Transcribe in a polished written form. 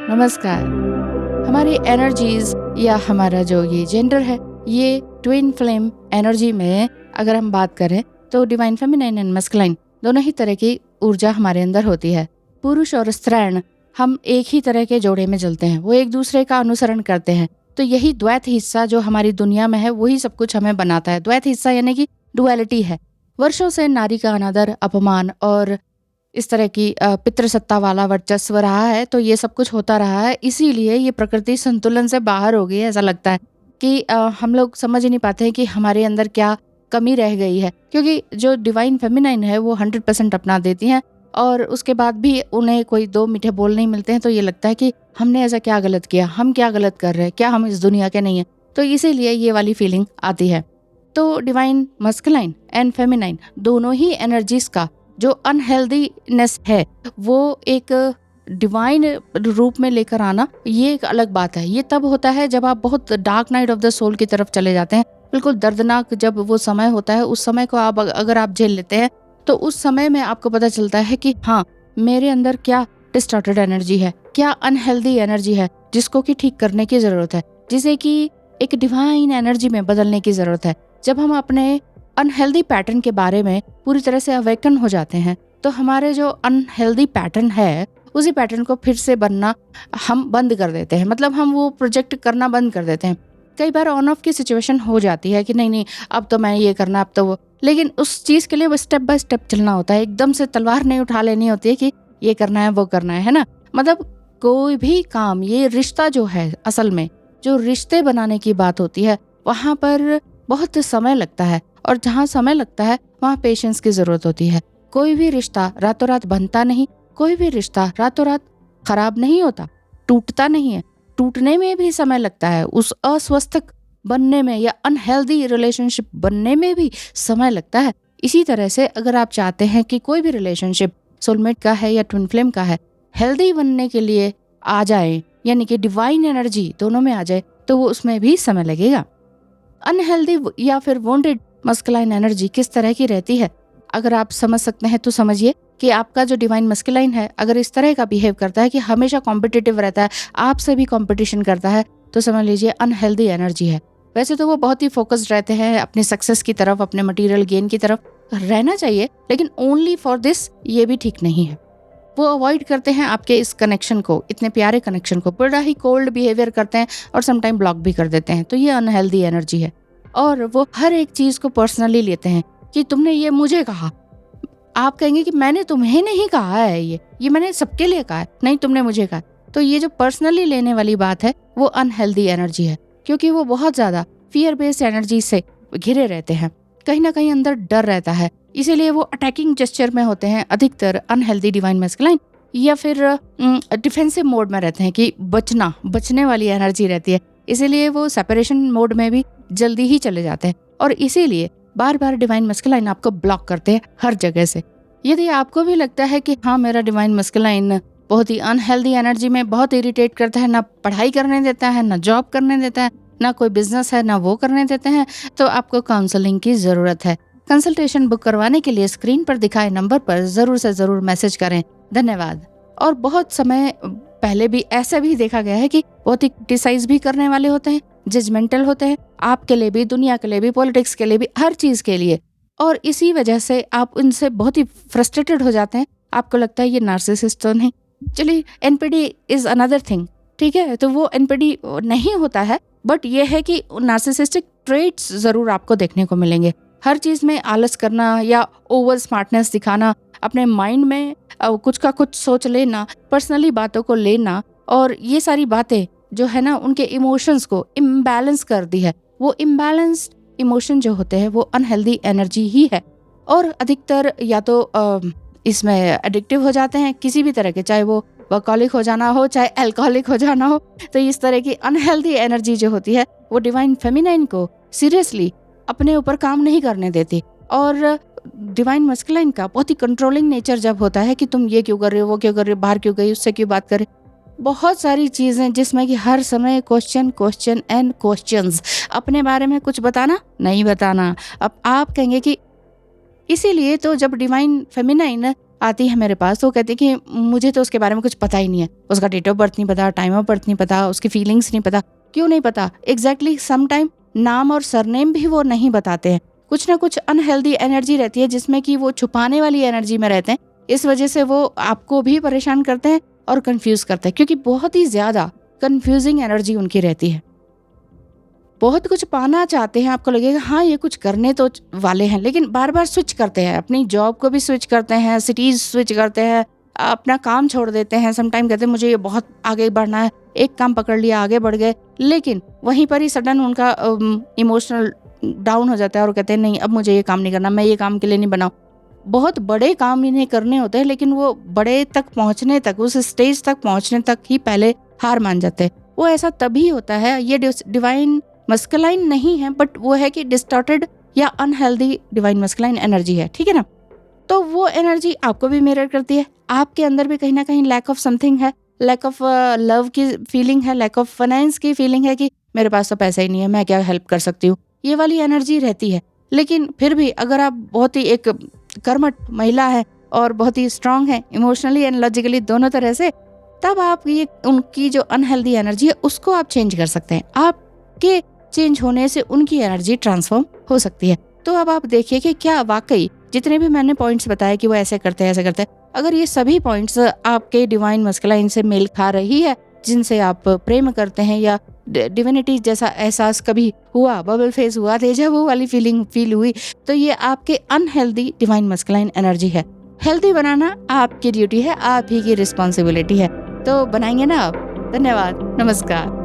नमस्कार। हमारी एनर्जीज या हमारा जो ये जेंडर है, ये ट्विन फ्लेम एनर्जी में अगर हम बात करें तो डिवाइन फेमिनाइन एंड मस्कुलाइन दोनों ही तरह की ऊर्जा हमारे अंदर होती है। पुरुष और स्त्रीण हम एक ही तरह के जोड़े में चलते हैं, वो एक दूसरे का अनुसरण करते हैं। तो यही द्वैत हिस्सा जो हमारी दुनिया में है वही सब कुछ हमें बनाता है। द्वैत हिस्सा यानी कि डुअलिटी है। वर्षों से नारी का अनादर, अपमान और इस तरह की पितृसत्ता वाला वर्चस्व रहा है, तो ये सब कुछ होता रहा है। इसीलिए ये प्रकृति संतुलन से बाहर हो गई है। ऐसा लगता है कि हम लोग समझ ही नहीं पाते हैं कि हमारे अंदर क्या कमी रह गई है, क्योंकि जो डिवाइन फेमिनाइन है वो 100% अपना देती हैं और उसके बाद भी उन्हें कोई दो मीठे बोल नहीं मिलते हैं। तो ये लगता है कि हमने ऐसा क्या गलत किया, हम क्या गलत कर रहे हैं, क्या हम इस दुनिया के नहीं हैं। तो इसीलिए ये वाली फीलिंग आती है। तो डिवाइन मस्कुलाइन एंड फेमिनाइन दोनों ही एनर्जीज का जो अनहेल्दीनेस है वो एक डिवाइन रूप में लेकर आना, ये एक अलग बात है। ये तब होता है जब आप बहुत dark night of the soul की तरफ चले जाते हैं। बिल्कुल दर्दनाक जब वो समय होता है, उस समय को आप अगर आप झेल लेते हैं तो उस समय में आपको पता चलता है कि हाँ, मेरे अंदर क्या डिस्टॉर्टेड एनर्जी है, क्या अनहेल्दी एनर्जी है जिसको कि ठीक करने की जरूरत है, जिसे कि एक डिवाइन एनर्जी में बदलने की जरूरत है। जब हम अपने अनहेल्दी पैटर्न के बारे में पूरी तरह से अवेकन हो जाते हैं तो हमारे जो अनहेल्दी पैटर्न है उसी पैटर्न को फिर से बनना हम बंद कर देते हैं। मतलब हम वो प्रोजेक्ट करना बंद कर देते हैं। कई बार ऑन ऑफ की सिचुएशन हो जाती है कि नहीं अब तो मैं ये करना, अब तो वो, लेकिन उस चीज़ के लिए स्टेप बाय स्टेप चलना होता है। एकदम से तलवार नहीं उठा लेनी होती है कि ये करना है वो करना है ना। मतलब कोई भी काम, ये रिश्ता जो है, असल में जो रिश्ते बनाने की बात होती है वहाँ पर बहुत समय लगता है, और जहाँ समय लगता है वहाँ पेशेंस की जरूरत होती है। कोई भी रिश्ता रातों रात बनता नहीं, कोई भी रिश्ता रातों रात खराब नहीं होता, टूटता नहीं है। टूटने में भी समय लगता है, उस अस्वस्थ बनने में या अनहेल्दी रिलेशनशिप बनने में भी समय लगता है। इसी तरह से अगर आप चाहते हैं कि कोई भी रिलेशनशिप सोलमेट का है या ट्विन फ्लेम का है, हेल्दी बनने के लिए आ जाए, यानी कि डिवाइन एनर्जी दोनों में आ जाए, तो वो उसमें भी समय लगेगा। अनहेल्दी या फिर वोंडेड मस्कुलाइन एनर्जी किस तरह की रहती है, अगर आप समझ सकते हैं तो समझिए कि आपका जो डिवाइन मस्कुलाइन है अगर इस तरह का बिहेव करता है कि हमेशा कॉम्पिटिटिव रहता है, आपसे भी कॉम्पिटिशन करता है, तो समझ लीजिए अनहेल्दी एनर्जी है। वैसे तो वो बहुत ही फोकस्ड रहते हैं अपनी सक्सेस की तरफ, अपने मटेरियल गेन की तरफ रहना चाहिए, लेकिन ओनली फॉर दिस ये भी ठीक नहीं है। वो अवॉइड करते हैं आपके इस कनेक्शन को, इतने प्यारे कनेक्शन को, बड़ा ही कोल्ड बिहेवियर करते हैं और समटाइम ब्लॉक भी कर देते हैं। तो ये अनहेल्दी एनर्जी है। और वो हर एक चीज को पर्सनली लेते हैं कि तुमने ये मुझे कहा। आप कहेंगे कि मैंने तुम्हें नहीं कहा है, ये मैंने सबके लिए कहा है, नहीं तुमने मुझे कहा। तो ये जो पर्सनली लेने वाली बात है वो अनहेल्दी एनर्जी है, क्योंकि वो बहुत ज्यादा फियर बेस्ड एनर्जी से घिरे रहते हैं। कहीं ना कहीं अंदर डर रहता है, इसीलिए वो अटैकिंग जेस्चर में होते हैं अधिकतर अनहेल्दी डिवाइन मस्कुलाइन, या फिर डिफेंसिव मोड में रहते हैं कि बचने वाली एनर्जी रहती है। इसीलिए वो सेपरेशन मोड में भी जल्दी ही चले जाते हैं, और इसीलिए बार बार डिवाइन मस्कुलाइन आपको ब्लॉक करते हैं हर जगह से। यदि आपको भी लगता है कि हाँ, मेरा डिवाइन मस्कुलाइन बहुत ही अनहेल्दी एनर्जी में बहुत इरिटेट करता है, ना पढ़ाई करने देता है, ना जॉब करने देता है, ना कोई बिजनेस है, ना वो करने देते हैं, तो आपको काउंसलिंग की जरूरत है। कंसल्टेशन बुक करवाने के लिए स्क्रीन पर दिखाए नंबर पर जरूर से जरूर मैसेज करें। धन्यवाद। और बहुत समय पहले भी ऐसा भी देखा गया है कि बहुत ही क्रिटिसाइज भी करने वाले होते हैं, जजमेंटल होते हैं, आपके लिए भी, दुनिया के लिए भी, पॉलिटिक्स के लिए भी, हर चीज के लिए। और इसी वजह से आप उनसे बहुत ही फ्रस्ट्रेटेड हो जाते हैं। आपको लगता है ये नार्सिसिस्ट तो नहीं। चलिए, एनपीडी इज अनदर थिंग, ठीक है। तो वो एनपीडी नहीं होता है, बट ये है कि नार्सिसिस्टिक ट्रेट्स जरूर आपको देखने को मिलेंगे। हर चीज में आलस करना या ओवर स्मार्टनेस दिखाना, अपने माइंड में कुछ का कुछ सोच लेना, पर्सनली बातों को लेना, और ये सारी बातें जो है ना उनके इमोशंस को इम्बैलेंस कर दी है। वो इम्बैलेंस्ड इमोशन जो होते हैं वो अनहेल्दी एनर्जी ही है, और अधिकतर या तो इसमें एडिक्टिव हो जाते हैं किसी भी तरह के, चाहे वो वर्कहॉलिक हो जाना हो, चाहे अल्कोहलिक हो जाना हो। तो इस तरह की अनहेल्दी एनर्जी जो होती है वो डिवाइन फेमिनाइन को सीरियसली अपने ऊपर काम नहीं करने देती। और डिवाइन मस्कुलाइन का बहुत ही कंट्रोलिंग नेचर जब होता है कि तुम ये क्यों कर रहे हो, वो क्यों कर रहे हो, बाहर क्यों गई, उससे क्यों बात करे, बहुत सारी चीजें जिसमें कि हर समय क्वेश्चन एंड क्वेश्चंस, अपने बारे में कुछ बताना नहीं बताना। अब आप कहेंगे कि इसीलिए तो जब डिवाइन फेमिनाइन आती है मेरे पास, तो वो कहती है कि मुझे तो उसके बारे में कुछ पता ही नहीं है, उसका डेट ऑफ बर्थ नहीं पता, टाइम ऑफ बर्थ नहीं पता, उसकी फीलिंग्स नहीं पता। क्यों नहीं पता? एग्जैक्टली सम टाइम नाम और सरनेम भी वो नहीं बताते हैं। कुछ ना कुछ अनहेल्दी एनर्जी रहती है जिसमें कि वो छुपाने वाली एनर्जी में रहते हैं। इस वजह से वो आपको भी परेशान करते हैं और कंफ्यूज करते हैं, क्योंकि बहुत ही ज्यादा कंफ्यूजिंग एनर्जी उनकी रहती है। बहुत कुछ पाना चाहते हैं, आपको लगेगा हाँ ये कुछ करने तो वाले हैं, लेकिन बार बार स्विच करते हैं, अपनी जॉब को भी स्विच करते हैं, सिटीज स्विच करते हैं, अपना काम छोड़ देते हैं। समटाइम कहते हैं मुझे ये बहुत आगे बढ़ना है, एक काम पकड़ लिया आगे बढ़ गए, लेकिन वहीं पर ही सडन उनका इमोशनल डाउन हो जाता है और कहते हैं नहीं अब मुझे ये काम नहीं करना, मैं ये काम के लिए नहीं बनाऊँ। बहुत बड़े काम इन्हें करने होते हैं, लेकिन वो बड़े तक पहुंचने तक, उस स्टेज तक पहुंचने तक ही पहले हार मान जाते हैं। वो ऐसा तभी होता है, ये डिवाइन मस्कुलाइन नहीं है, बट वो है कि डिस्टॉर्टेड या अनहेल्दी डिवाइन मस्कुलाइन एनर्जी है, ठीक है ना। तो वो एनर्जी आपको भी मिरर करती है, आपके अंदर भी कहीं ना कहीं लैक ऑफ समथिंग है, लैक ऑफ लव की फीलिंग है, लैक ऑफ फाइनेंस की फीलिंग है कि मेरे पास तो पैसा ही नहीं है, मैं क्या हेल्प कर सकती हूँ, ये वाली एनर्जी रहती है। लेकिन फिर भी अगर आप बहुत ही एक कर्मठ महिला है और बहुत ही स्ट्रांग है इमोशनली एंड लॉजिकली दोनों तरह से, तब आप ये उनकी जो अनहेल्दी एनर्जी है उसको आप चेंज कर सकते हैं। आपके चेंज होने से उनकी एनर्जी ट्रांसफॉर्म हो सकती है। तो अब आप देखिए कि क्या वाकई जितने भी मैंने पॉइंट्स बताए कि वो ऐसे करते हैं ऐसे करते हैं, अगर ये सभी पॉइंट्स आपके डिवाइन मस्कुलाइन से मेल खा रही है, जिनसे आप प्रेम करते हैं या डिविनिटी जैसा एहसास कभी हुआ, बबल फेज हुआ, डेजा वू वाली फीलिंग फील हुई, तो ये आपके अनहेल्दी डिवाइन मस्कुलाइन एनर्जी है। हेल्दी बनाना आपकी ड्यूटी है, आप ही की रिस्पॉन्सिबिलिटी है। तो बनाएंगे ना आप। धन्यवाद, नमस्कार।